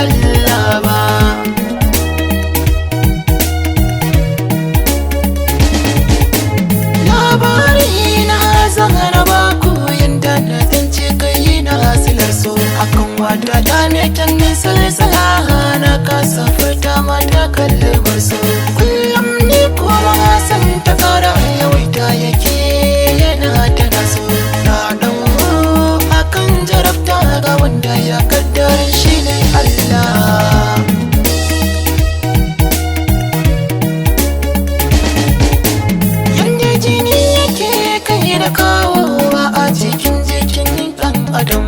Allah ba. Labari na zan ba ku yanda na tsinci kai na silar so akan wata da ne can salsala na kasa fita mata kalmar so. Kullum ni kuma san ta kara yawaita yake yana tana so. Na dau akan jarabta ga wanda ya kaddara shi ne Allah. Yanda jini yake kai da kawowa a cikin jikin ɗan adam,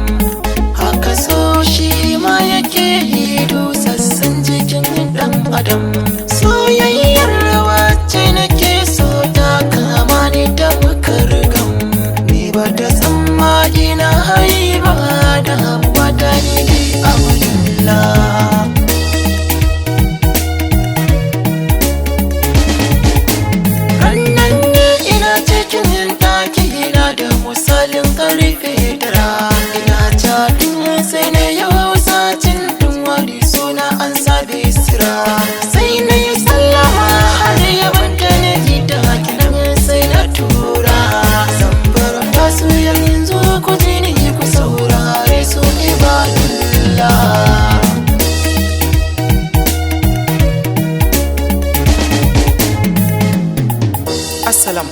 haka so shi ma yake hidu sassan jikin ɗan adam. Soyayyar wacce nake so ta kama ni da bukar gam, ni ba ta tsammani na haiba da wata ne a Abdullah. Rannan ne ina cikin ɗaki na da misalin ƙarfe tara, ina caɗin sai na yau sacin ɗin wani suna an sabe sira. Sai na yi sallama har yaban da na ji da kinan sai na tura. Zambar su yanzu ku ji ni ku saurare su ibadullah. Assalam,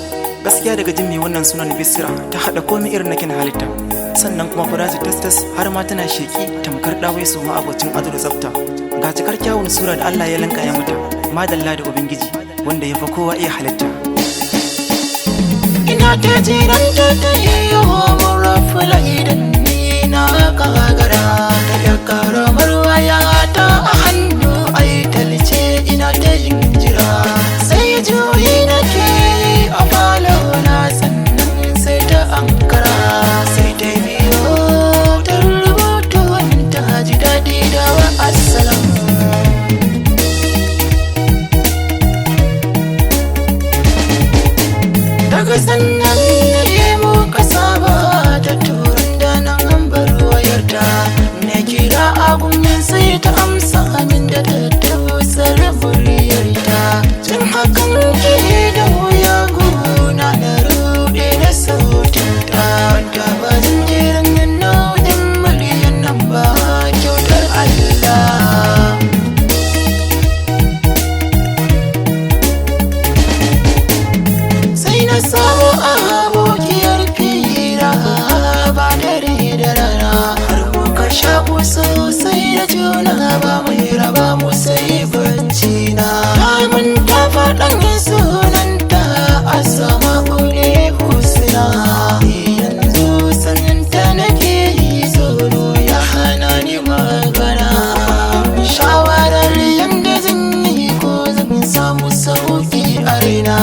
gaskiya daga jin mai wannan sunan Bisira ta haɗa komai irin na kina halitta, sannan kuma fara tas har ma tana sheki tamkar ɗawai su ma'abocin ado da tsafta. Ga cikar kyawun sura da Allah ya lanka ya mata, madalla da ubangiji wanda ya fi kowa iya halitta. Ina ta jiran ta yi yawan rafula idan ni na kagara, da ya karamar waya ta a hannu ai talce ina ta yin jira. Sai juyi na ke a falo na sannan sai ta ankara, sai ta biyo ta rubutu ta ji daɗi da wa assalam. Daga sannan ne muka saba da turin da nan bar wayarta, na kira agumin sai ta amsa min da ta tausar muryarta. Jin hakan ke da wuya guna na ruɗe da sautinta, wanda ba zan jiran nau'in muryar nan ba kyautar Allah. Sai na samu abokiyar fira ba dare da rana, har muka shaku sosai da juna ba mai raba mu sai bacci na. Mun ta faɗan sunanta Asma'u ne Husna, yanzu saninta nake yi tsoro ya hana ni magana. Shawarar yanda zan yi ko zan samu sauƙi a raina.